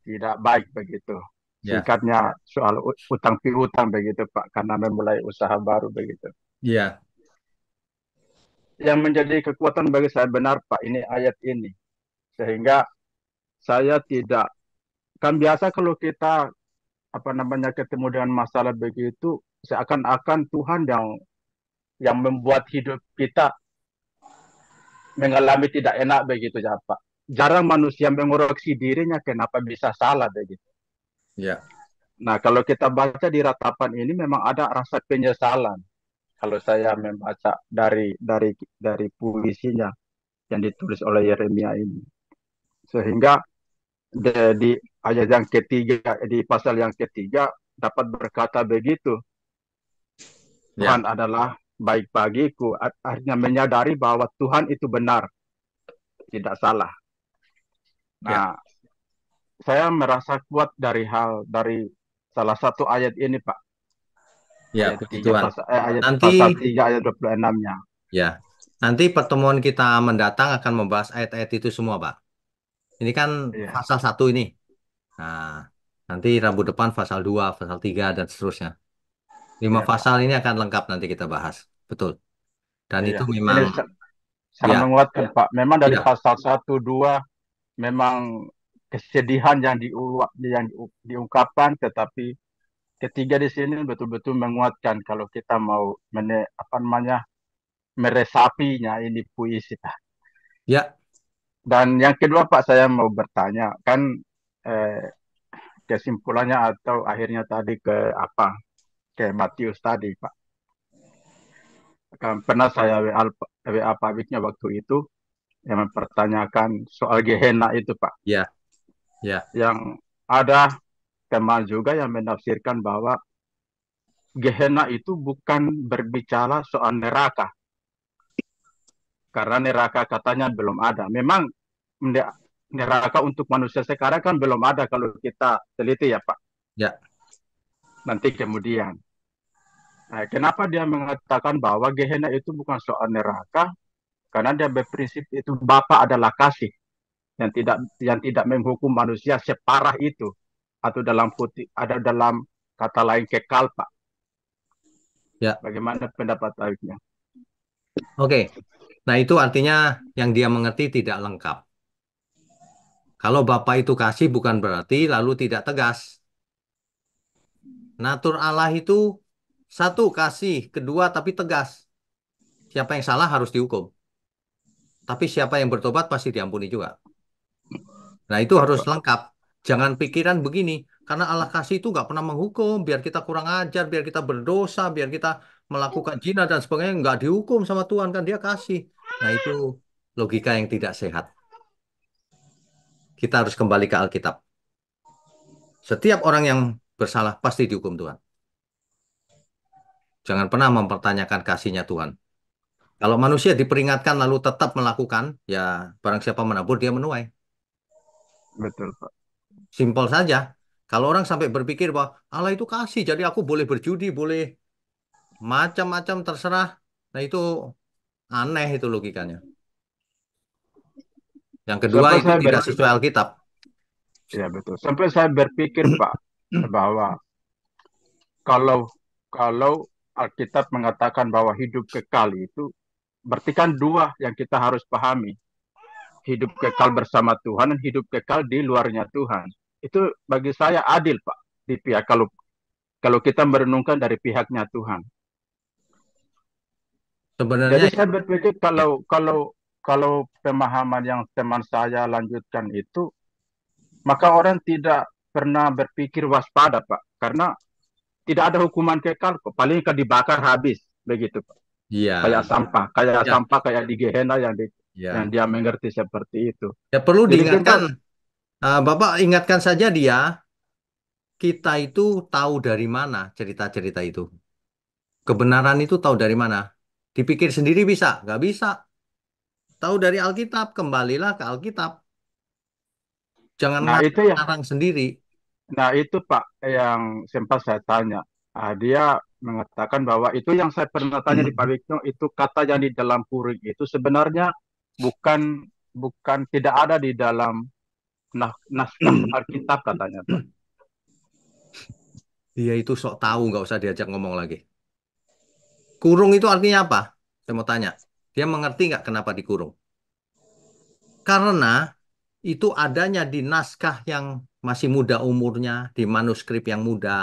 tidak baik begitu. ya, Singkatnya soal utang piutang begitu Pak, karena memulai usaha baru begitu. ya, Yang menjadi kekuatan bagi saya benar Pak, ini ayat ini. Sehingga saya tidak, kan biasa kalau kita apa namanya ketemu dengan masalah begitu, seakan-akan Tuhan yang membuat hidup kita mengalami tidak enak begitu ya Pak. Jarang manusia mengoreksi dirinya kenapa bisa salah begitu. ya, Nah, kalau kita baca di ratapan ini memang ada rasa penyesalan. Kalau saya membaca dari puisinya yang ditulis oleh Yeremia ini, sehingga di ayat yang ketiga, di pasal yang ketiga dapat berkata begitu, ya, Tuhan adalah baik bagiku, artinya menyadari bahwa Tuhan itu benar, tidak salah. ya, Nah, saya merasa kuat dari salah satu ayat ini, Pak. ya, Ayat puji 3 Tuhan. ayat Nanti, pasal 3 ayat 26-nya. ya, nanti pertemuan kita mendatang akan membahas ayat-ayat itu semua, Pak. Ini kan Iya, pasal 1 ini. Nah, nanti Rabu depan pasal 2, pasal 3, dan seterusnya. 5 iya, Pak. pasal ini akan lengkap nanti kita bahas. Betul. Dan Iya. itu Ini memang, sangat ya, menguatkan, Pak. Memang dari ya, pasal 1, 2 memang kesedihan yang diungkapkan, tetapi ketiga di sini betul-betul menguatkan kalau kita mau apa namanya meresapinya ini puisi. ya, Dan yang kedua Pak, saya mau bertanya, kan eh, kesimpulannya atau akhirnya tadi ke Matius tadi Pak. Kan pernah saya WA Pak waktu itu yang mempertanyakan soal Gehenna itu Pak. ya, ya, Yang ada teman juga yang menafsirkan bahwa Gehenna itu bukan berbicara soal neraka, karena neraka katanya belum ada. Memang neraka untuk manusia sekarang kan belum ada kalau kita teliti ya Pak. ya. Nanti kemudian. Nah, kenapa dia mengatakan bahwa Gehenna itu bukan soal neraka? Karena dia berprinsip itu Bapa adalah kasih yang tidak menghukum manusia separah itu atau dalam putih ada dalam kata lain kekal Pak. Ya. Bagaimana pendapat Aibnya? Oke. Nah, itu artinya yang dia mengerti tidak lengkap. Kalau Bapak itu kasih bukan berarti lalu tidak tegas. Natur Allah itu satu kasih, kedua tapi tegas. Siapa yang salah harus dihukum. Tapi siapa yang bertobat pasti diampuni juga. Nah, itu Betul harus Pak. lengkap. Jangan pikiran begini, karena Allah kasih itu nggak pernah menghukum, biar kita kurang ajar, biar kita berdosa, biar kita melakukan zina dan sebagainya, nggak dihukum sama Tuhan, kan dia kasih. Nah, itu logika yang tidak sehat. Kita harus kembali ke Alkitab. Setiap orang yang bersalah pasti dihukum Tuhan. Jangan pernah mempertanyakan kasihnya Tuhan. Kalau manusia diperingatkan lalu tetap melakukan, ya barang siapa menabur dia menuai. Betul Pak. Simpel saja. Kalau orang sampai berpikir bahwa Allah itu kasih, jadi aku boleh berjudi, boleh macam-macam terserah. Nah itu aneh itu logikanya. Yang kedua Sampai itu saya tidak sesuai Alkitab. ya betul. Sampai saya berpikir Pak bahwa kalau kalau Alkitab mengatakan bahwa hidup kekal itu berarti kan dua yang kita harus pahami. Hidup kekal bersama Tuhan dan hidup kekal di luarnya Tuhan. Itu bagi saya adil, Pak. Di pihak kalau kita merenungkan dari pihaknya Tuhan. Sebenarnya Jadi saya berpikir kalau pemahaman yang teman saya lanjutkan itu, maka orang tidak pernah berpikir waspada, Pak. Karena tidak ada hukuman kekal kok. Paling kan dibakar habis begitu, Pak. iya, Kayak ya, sampah kayak di Gehenna yang ya. dia mengerti seperti itu. Ya perlu Jadi kita diingatkan. Bapak ingatkan saja dia, kita itu tahu dari mana cerita-cerita itu. Kebenaran itu tahu dari mana? Dipikir sendiri bisa? Nggak bisa. Tahu dari Alkitab, kembalilah ke Alkitab. Jangan nah itu ya ngarang sendiri. Nah, itu Pak yang sempat saya tanya. Dia mengatakan bahwa itu yang saya pernah tanya di Pak Wikno, itu kata yang di dalam kurung itu sebenarnya bukan bukan tidak ada di dalam naskah Alkitab katanya, Pak. Dia itu sok tahu, nggak usah diajak ngomong lagi. Kurung itu artinya apa? Saya mau tanya. Dia mengerti nggak kenapa dikurung? Karena itu adanya di naskah yang masih muda umurnya, di manuskrip yang muda,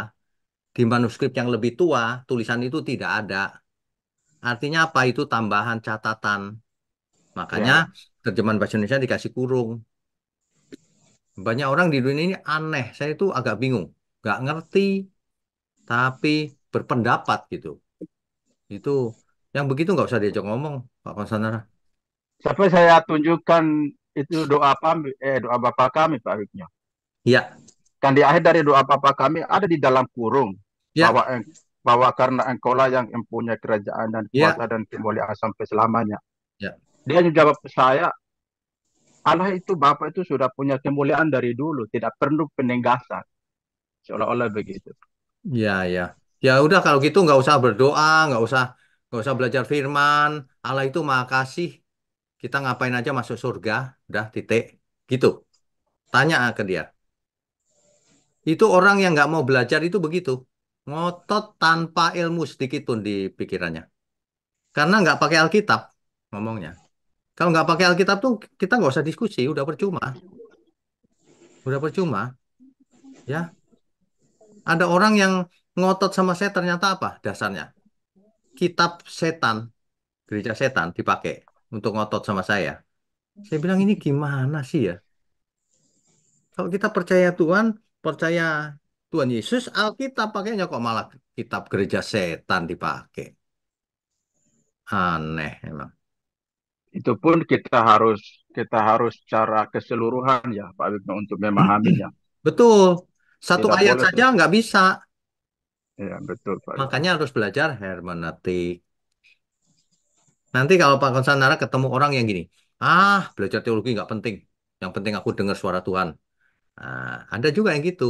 di manuskrip yang lebih tua, tulisan itu tidak ada. Artinya apa? Itu tambahan catatan. Makanya Ya, terjemahan bahasa Indonesia dikasih kurung. Banyak orang di dunia ini aneh. Saya itu agak bingung. Nggak ngerti, tapi berpendapat gitu. Itu yang begitu nggak usah diajak ngomong, Pak Konsanara. sampai saya tunjukkan itu doa Bapa kami, Pak Wikno. Ya, Kan di akhir dari doa Bapa kami ada di dalam kurung ya, bahwa bahwa karena engkaulah yang mempunyai kerajaan dan ya, kuasa dan kemuliaan sampai selamanya. ya, Dia menjawab saya, Allah itu Bapa itu sudah punya kemuliaan dari dulu, tidak perlu penegasan. Seolah-olah begitu. ya, ya. Ya udah kalau gitu nggak usah berdoa, nggak usah belajar firman. Allah itu Maha Kasih. Kita ngapain aja masuk surga, udah titik. Gitu. Tanya ke dia. Itu orang yang nggak mau belajar itu begitu. Ngotot tanpa ilmu sedikit pun di pikirannya. Karena nggak pakai Alkitab ngomongnya. Kalau nggak pakai Alkitab tuh kita nggak usah diskusi, udah percuma. Udah percuma. Ya, ada orang yang ngotot sama saya ternyata apa dasarnya? Kitab setan, gereja setan dipakai untuk ngotot sama saya. Saya bilang ini gimana sih ya? Kalau kita percaya Tuhan, percaya Tuhan Yesus, Alkitab pakainya kok malah kitab gereja setan dipakai. Aneh emang. Itu pun kita harus secara keseluruhan ya Pak Wigno untuk memahaminya. Betul. Satu Tidak ayat boleh saja nggak bisa. ya betul Pak Wigno. Makanya harus belajar hermeneutik. Nanti kalau Pak Konsanara ketemu orang yang gini, belajar teologi nggak penting. Yang penting aku dengar suara Tuhan. Nah, ada juga yang gitu.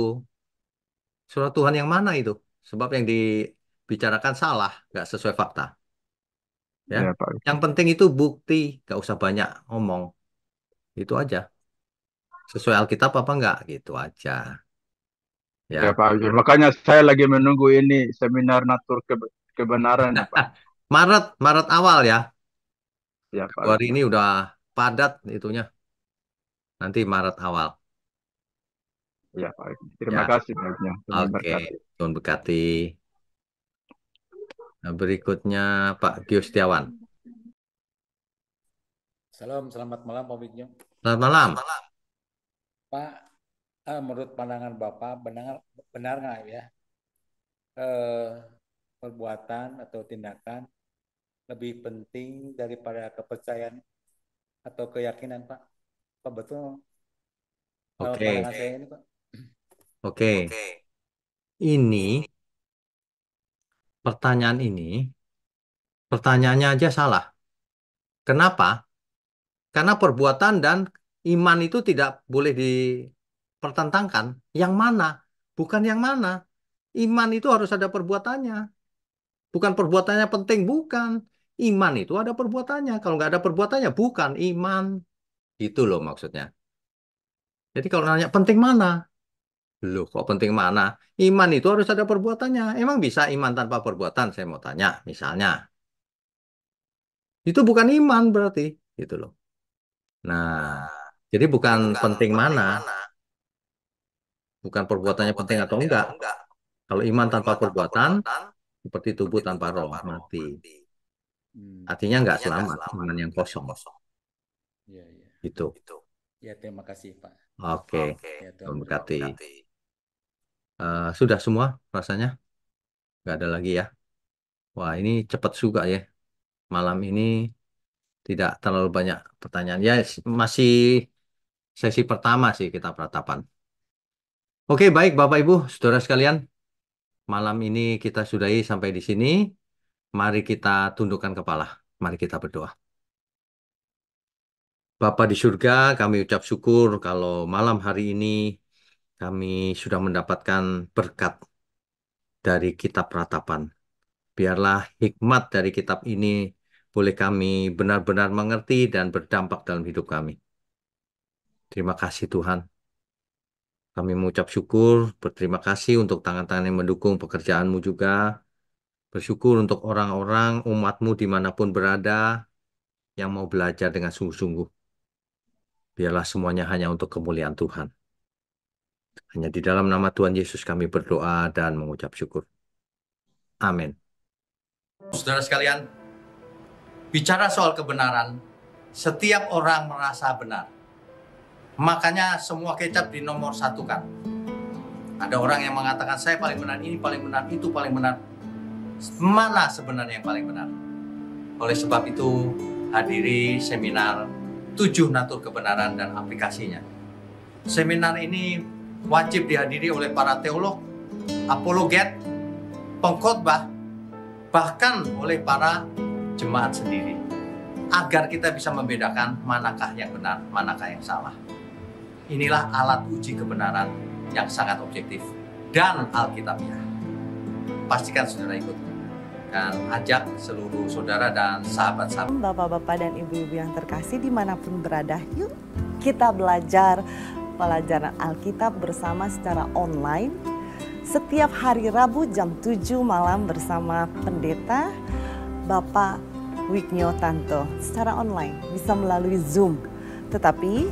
Suara Tuhan yang mana itu? Sebab yang dibicarakan salah, nggak sesuai fakta. Ya, Ya Pak yang Wigno. penting itu bukti, nggak usah banyak ngomong. Itu aja. Sesuai Alkitab apa enggak? Gitu aja. Ya Ya. Pak Wigno. Makanya saya lagi menunggu ini seminar natur kebenaran nih Pak. Maret awal ya. Ya Pak Februari Wigno. ini udah padat itunya. Nanti Maret awal. Ya Pak Wigno. Terima Ya, kasih Pak Wigno. Tuhan oke. berkati. Tuhan berkati. Nah, berikutnya Pak Gio Setiawan. Salam, selamat malam Pak Wigno. Selamat malam. Pak, menurut pandangan Bapak, benar nggak ya eh, perbuatan atau tindakan lebih penting daripada kepercayaan atau keyakinan, Pak? Pak betul Oke, pandangan saya ini, Pak? oke. Ini pertanyaan ini, pertanyaannya aja salah. Kenapa? Karena perbuatan dan iman itu tidak boleh dipertentangkan. Yang mana? Bukan yang mana. Iman itu harus ada perbuatannya. Bukan perbuatannya penting, bukan. Iman itu ada perbuatannya. Kalau nggak ada perbuatannya, bukan iman. Itu loh maksudnya. Jadi kalau nanya penting mana? Loh, kok penting mana? Iman itu harus ada perbuatannya. Emang bisa iman tanpa perbuatan? Saya mau tanya, misalnya. Itu bukan iman berarti. Gitu loh. Nah, jadi bukan penting mana, bukan perbuatannya penting atau enggak. Kalau iman tanpa perbuatan, seperti tubuh tanpa roh, mati. Hmm. Artinya enggak selamat, iman yang kosong. Iya, iya. Gitu. Ya, terima kasih, Pak. Oke, Ya, Tuhan Tuhan berkati. berkati. Sudah semua rasanya? Nggak ada lagi ya? Wah, ini cepat juga ya. Malam ini tidak terlalu banyak pertanyaan. Ya, masih sesi pertama sih kita peratapan. Oke, baik Bapak Ibu, saudara sekalian. Malam ini kita sudahi sampai di sini. Mari kita tundukkan kepala. Mari kita berdoa. Bapa di surga, kami ucap syukur kalau malam hari ini kami sudah mendapatkan berkat dari kitab ratapan. Biarlah hikmat dari kitab ini boleh kami benar-benar mengerti dan berdampak dalam hidup kami. Terima kasih Tuhan. Kami mengucap syukur, berterima kasih untuk tangan-tangan yang mendukung pekerjaan-Mu juga. Bersyukur untuk orang-orang, umat-Mu dimanapun berada, yang mau belajar dengan sungguh-sungguh. Biarlah semuanya hanya untuk kemuliaan Tuhan. Hanya di dalam nama Tuhan Yesus kami berdoa dan mengucap syukur. Amin. Saudara sekalian, bicara soal kebenaran, setiap orang merasa benar. Makanya semua kecap dinomor satukan. Ada orang yang mengatakan saya paling benar, ini paling benar, itu paling benar. Mana sebenarnya yang paling benar? Oleh sebab itu, hadiri seminar 7 natur kebenaran dan aplikasinya. Seminar ini wajib dihadiri oleh para teolog, apologet, pengkhotbah, bahkan oleh para jemaat sendiri, agar kita bisa membedakan manakah yang benar, manakah yang salah. Inilah alat uji kebenaran yang sangat objektif dan alkitabiah. Pastikan saudara ikut dan ajak seluruh saudara dan sahabat-sahabat. Bapak-bapak dan ibu-ibu yang terkasih dimanapun berada, yuk kita belajar pelajaran Alkitab bersama secara online setiap hari Rabu jam 7 malam bersama pendeta Bapak Wignio Tanto secara online, bisa melalui Zoom. Tetapi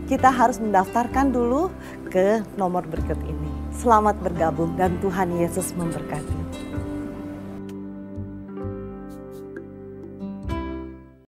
kita harus mendaftarkan dulu ke nomor berikut ini. Selamat bergabung dan Tuhan Yesus memberkati.